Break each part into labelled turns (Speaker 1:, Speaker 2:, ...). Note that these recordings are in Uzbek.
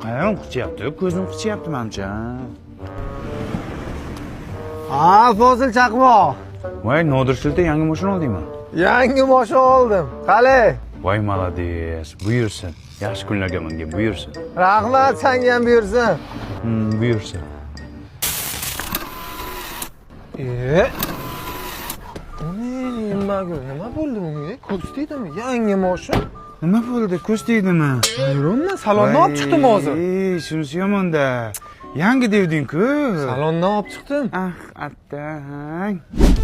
Speaker 1: Ayağım qichyapti, ko'zim qichyapti menimcha.
Speaker 2: Fozil chaqmoq.
Speaker 1: Voy, Nodir shilta yangi mashina oldingmi?
Speaker 2: Yangi mashina oldim. Qalay?
Speaker 1: Voy, malades. Buyursin. Yaxshi kunlarga menga buyursin.
Speaker 2: Rahmat, senga ham buyursin.
Speaker 1: Buyursin.
Speaker 2: Nima bo'ldi bunga? Ko'z tegdimi? Yangi mashina.
Speaker 1: Nima bo'ldi? Ko'z tegdimi?
Speaker 2: Hayronman, salondan olib chiqdim hozir.
Speaker 1: Shunisi yomon-da. Yangi devding-ku.
Speaker 2: Salondan olib chiqdim.
Speaker 1: Attang.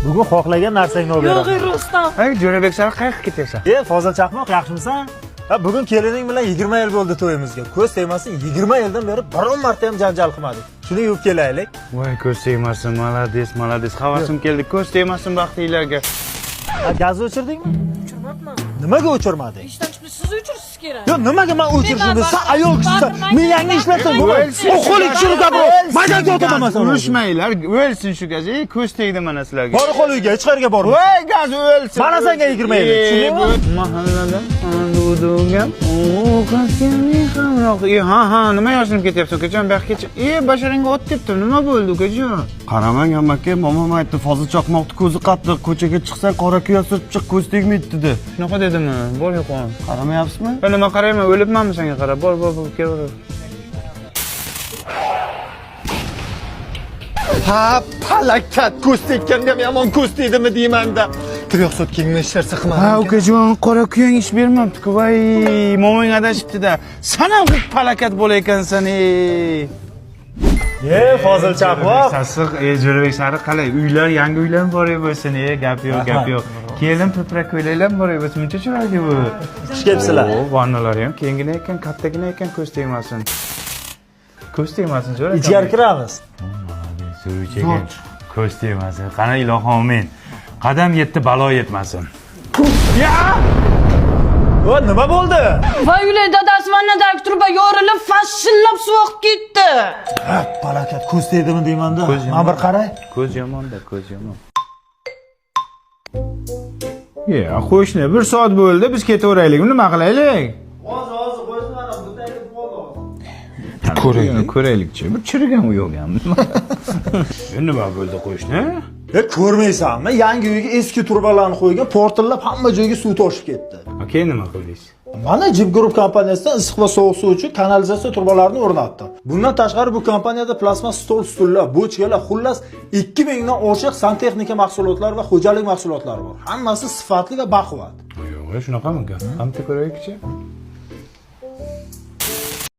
Speaker 3: Bugun xohlagan narsangni olib beraman.
Speaker 4: Yo'q, Rustam.
Speaker 1: Hey, Jo'rabek, sen qayerga ketyapsan?
Speaker 3: Fozil chaqmoq, yaxshimisan? Bugun kelining bilan 20 yil bo'ldi to'yimizga. Ko'z tegmasin, 20 yildan beri biron marta ham janjal qilmadik. Shuni yuvib kelaylik.
Speaker 1: Voy, ko'z tegmasin, malades. Havasim keldi. Ko'z tegmasin baxtinglarga.
Speaker 3: Gazni o'chirdingmi?
Speaker 4: O'chirmabman.
Speaker 3: Nimaga o'chirmading?
Speaker 4: Ishdan chiqib siz o'chirsiz kerak.
Speaker 3: Yo, nimaga men o'chirishim? Sen ayol kishisan. Miyangni ishlatsan. Qo'ling tushirib gapir. Maydonga o'tirmasan.
Speaker 1: Urushmanglar, o'lsin shu gaz. Ko'z tegdi mana sizlarga.
Speaker 3: Bor qo'l uyga, ichqariga bor.
Speaker 1: Voy, gaz o'lsin.
Speaker 3: Mana senga 20 yil. Tushundingmi?
Speaker 1: Mahallada anduduga qaskamni hamroq. Ha, nima yozilib ketyapsan? Ukajon, bu yoqqa basharingga o't tepdi. Nima bo'ldi, ukajon?
Speaker 5: Qaramang amaki, momam aytdi, Fozil chaqmoqni ko'zi qattiq, ko'chaga chiqsang qora kuya surib chiq, ko'z tegmaydi dedi.
Speaker 1: Shunaqa dedimi? Bor yo'qon.
Speaker 5: Qaramayapsizmi?
Speaker 1: Ben nima qarayman, o'libmanmi senga qarab? Bor, kel.
Speaker 2: Ha, palakat ko'z tekkanda ham yomon ko'z tegdimi deyman-da. Tiyoq sotkingni ishlarsa qilmadim.
Speaker 1: Ha, ukajon, qora kuyang ish bermabdi-ku. Voy, momang adashibdi-da. Sen ham palakat bo'laykansan,
Speaker 3: Fozil chaqmoq.
Speaker 1: Sassiq, Jo'rabek sari qalay? Uylar, yangi uylar bor bo'lsin, gap yo'q. Kelin piprak ko'ylaklar bor bo'lsin. Muncha chiroyli bu.
Speaker 3: Xush kelibsizlar.
Speaker 1: Vannalari ham kengina ekan, kattagina ekan, ko'z tegmasin. Ko'z tegmasin, Jo'rabek.
Speaker 3: Ichkari kiramiz.
Speaker 1: Suvchaga ko'z tegmasin. Qani ilohim, amin. Qadam yetdi, balo yetmasin.
Speaker 3: O, nima bo'ldi?
Speaker 4: Voy, ular dadasi vannadagi turba yorilib, fashillab suv oqib ketdi.
Speaker 3: Palakat ko'z tegdimi deyman-da. Mana bir qaray.
Speaker 1: Ko'z yomon-da, ko'z yomon. Qo'shni, 1 soat bo'ldi, biz ketaveraylik. Nima qilaylik?
Speaker 3: Hozir qo'ysin, mana bu tayinib
Speaker 1: Ko'raylik-chi. Bir chirigan u yo'qmi? Nima bo'ldi qo'shni?
Speaker 3: Ko'rmaysanmi? Yangi uyga eski turbalarni qo'ygan, portillab hamma joyga suv toshib ketdi.
Speaker 1: Keyin nima qildingiz?
Speaker 3: Mana Jib Group kompaniyasidan issiq va sovuq suv uchun kanalizatsiya turbalarini o'rnatdim. Bundan tashqari bu kompaniyada plasma stol-stullar, bochkalar, xullas 2000 dan oshiq santexnika mahsulotlari va xo'jalik mahsulotlari bor. Hammasi sifatli va baquvvat.
Speaker 1: Yo'q, shunaqami? Hamta ko'raylik-chi.